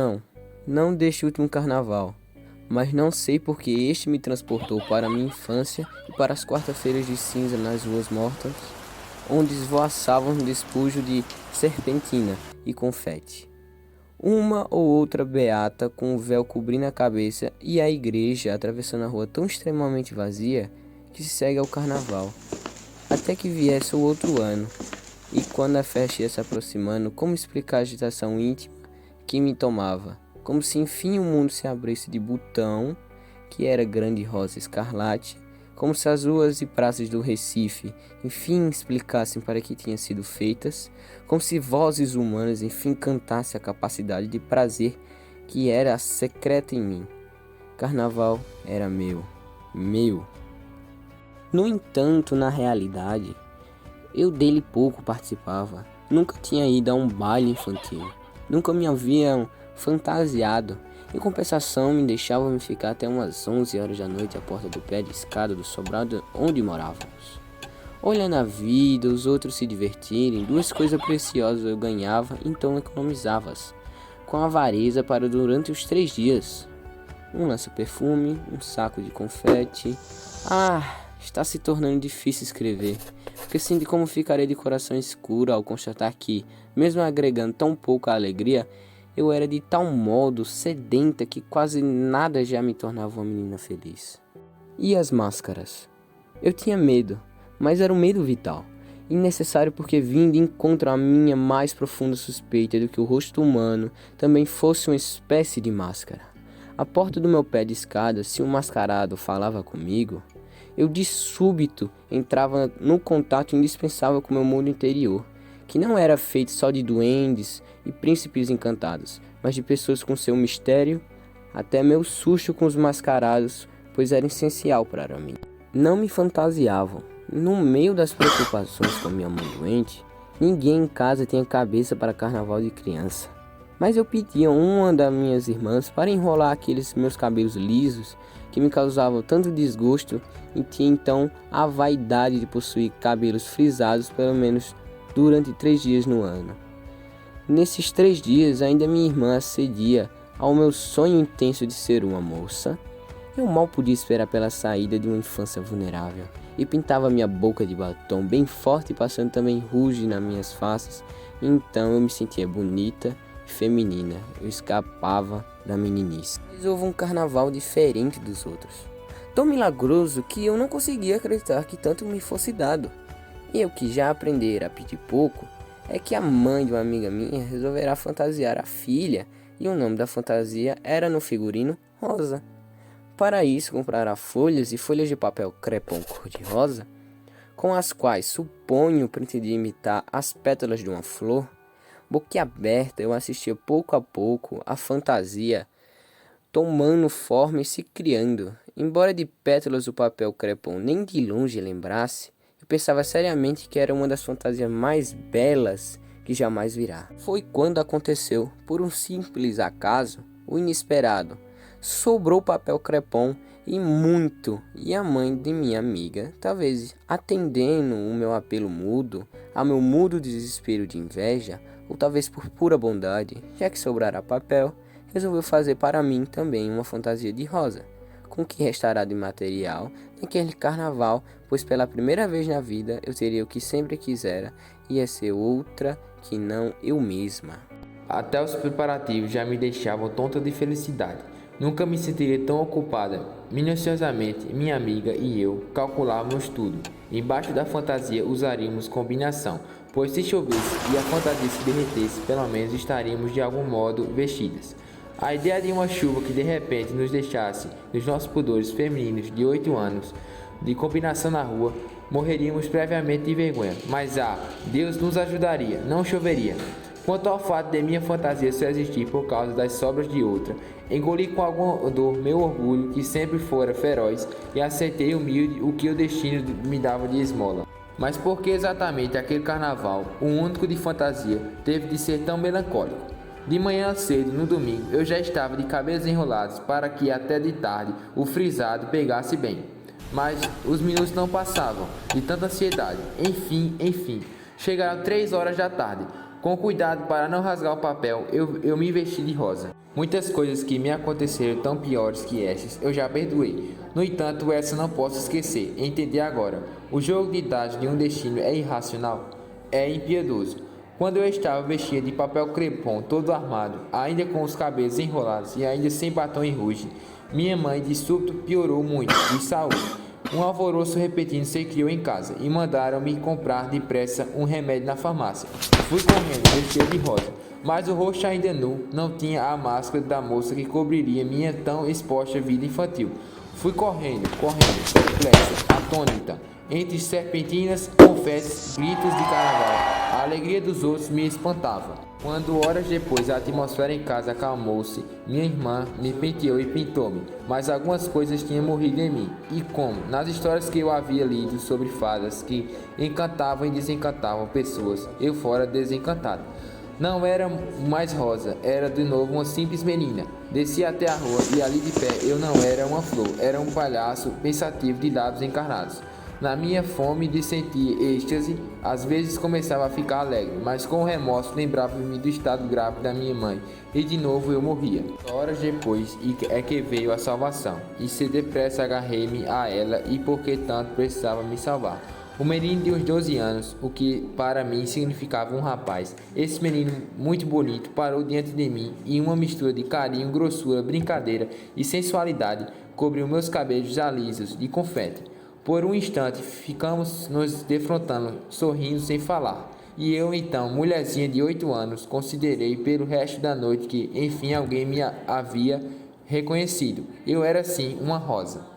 Não, não deste último carnaval, mas não sei porque este me transportou para a minha infância e para as quarta-feiras de cinza nas ruas mortas, onde esvoaçavam um despojo de serpentina e confete. Uma ou outra beata com o véu cobrindo a cabeça e a igreja atravessando a rua tão extremamente vazia que se segue ao carnaval. Até que viesse o outro ano, e quando a festa ia se aproximando, como explicar a agitação íntima que me tomava? Como se enfim o mundo se abrisse de botão, que era grande rosa escarlate, como se as ruas e praças do Recife enfim explicassem para que tinham sido feitas, como se vozes humanas enfim cantassem a capacidade de prazer que era secreta em mim. Carnaval era meu, meu. No entanto, na realidade, eu dele pouco participava. Nunca tinha ido a um baile infantil. Nunca me haviam fantasiado. Em compensação, me deixavam ficar até umas 11 horas da noite à porta do pé de escada do sobrado onde morávamos. Olhando a vida, os outros se divertirem, duas coisas preciosas eu ganhava, então economizava-as. Com avareza para durante os 3 dias. Um lança-perfume, um saco de confete. Está se tornando difícil escrever, porque sinto como ficarei de coração escuro ao constatar que, mesmo agregando tão pouco à alegria, eu era de tal modo sedenta que quase nada já me tornava uma menina feliz. E as máscaras? Eu tinha medo, mas era um medo vital, innecessário porque vinha de encontro à minha mais profunda suspeita de que o rosto humano também fosse uma espécie de máscara. À porta do meu pé de escada, se um mascarado falava comigo, eu de súbito entrava no contato indispensável com meu mundo interior, que não era feito só de duendes e príncipes encantados, mas de pessoas com seu mistério, até meu susto com os mascarados, pois era essencial para mim. Não me fantasiavam. No meio das preocupações com minha mãe doente, ninguém em casa tinha cabeça para carnaval de criança. Mas eu pedi a uma das minhas irmãs para enrolar aqueles meus cabelos lisos que me causavam tanto desgosto e tinha então a vaidade de possuir cabelos frisados pelo menos durante 3 dias no ano. Nesses 3 dias ainda minha irmã acedia ao meu sonho intenso de ser uma moça. Eu mal podia esperar pela saída de uma infância vulnerável e pintava minha boca de batom bem forte, passando também ruge nas minhas faces. Então eu me sentia bonita e feminina, eu escapava da meninice. Mas houve um carnaval diferente dos outros, tão milagroso que eu não conseguia acreditar que tanto me fosse dado. E eu que já aprendera a pedir pouco, é que a mãe de uma amiga minha resolverá fantasiar a filha, e o nome da fantasia era no figurino rosa. Para isso comprará folhas e folhas de papel crepom cor-de-rosa, com as quais suponho pretendia imitar as pétalas de uma flor. Boquiaberta eu assistia pouco a pouco a fantasia tomando forma e se criando. Embora de pétalas o papel crepom nem de longe lembrasse, eu pensava seriamente que era uma das fantasias mais belas que jamais virá. Foi quando aconteceu, por um simples acaso, o inesperado. Sobrou papel crepom e muito, e a mãe de minha amiga, talvez atendendo o meu apelo mudo, ao meu mudo desespero de inveja, ou talvez por pura bondade, já que sobrará papel, resolveu fazer para mim também uma fantasia de rosa, com o que restará de material naquele carnaval, pois pela primeira vez na vida eu teria o que sempre quisera, ia ser outra que não eu mesma. Até os preparativos já me deixavam tonta de felicidade. Nunca me sentiria tão ocupada. Minuciosamente, minha amiga e eu calculávamos tudo. Embaixo da fantasia usaríamos combinação, pois se chovesse e a fantasia se derretesse, pelo menos estaríamos de algum modo vestidas. A ideia de uma chuva que de repente nos deixasse nos nossos pudores femininos de 8 anos, de combinação na rua, morreríamos previamente de vergonha. Mas Deus nos ajudaria, não choveria. Quanto ao fato de minha fantasia só existir por causa das sobras de outra, engoli com alguma dor meu orgulho que sempre fora feroz e aceitei humilde o que o destino me dava de esmola. Mas por que exatamente aquele carnaval, o único de fantasia, teve de ser tão melancólico? De manhã cedo, no domingo, eu já estava de cabelos enrolados para que até de tarde o frisado pegasse bem. Mas os minutos não passavam, de tanta ansiedade. Enfim, chegaram 3 horas da tarde. Com cuidado para não rasgar o papel, eu me vesti de rosa. Muitas coisas que me aconteceram tão piores que estas, eu já perdoei. No entanto, essa não posso esquecer, entender agora. O jogo de dados de um destino é irracional, é impiedoso. Quando eu estava vestida de papel crepom, todo armado, ainda com os cabelos enrolados e ainda sem batom e ruge, minha mãe de súbito piorou muito de saúde. Um alvoroço repentino se criou em casa e mandaram-me comprar depressa um remédio na farmácia. Fui correndo, vestida de rosa, mas o rosto ainda nu não tinha a máscara da moça que cobriria minha tão exposta vida infantil. Fui correndo, perplexa, atônita, entre serpentinas, confetes, gritos de carnaval. A alegria dos outros me espantava. Quando horas depois a atmosfera em casa acalmou-se, minha irmã me penteou e pintou-me, mas algumas coisas tinham morrido em mim. E como, nas histórias que eu havia lido sobre fadas que encantavam e desencantavam pessoas, eu fora desencantado. Não era mais Rosa, era de novo uma simples menina. Desci até a rua e ali de pé eu não era uma flor, era um palhaço pensativo de lábios encarnados. Na minha fome de sentir êxtase, às vezes começava a ficar alegre, mas com remorso lembrava-me do estado grave da minha mãe, e de novo eu morria. Horas depois é que veio a salvação, e se depressa agarrei-me a ela, e porque tanto precisava me salvar. O menino de uns 12 anos, o que para mim significava um rapaz, esse menino muito bonito parou diante de mim e uma mistura de carinho, grossura, brincadeira e sensualidade cobriu meus cabelos alisos de confete. Por um instante ficamos nos defrontando, sorrindo sem falar. E eu então, mulherzinha de 8 anos, considerei pelo resto da noite que, enfim, alguém me havia reconhecido. Eu era sim uma rosa.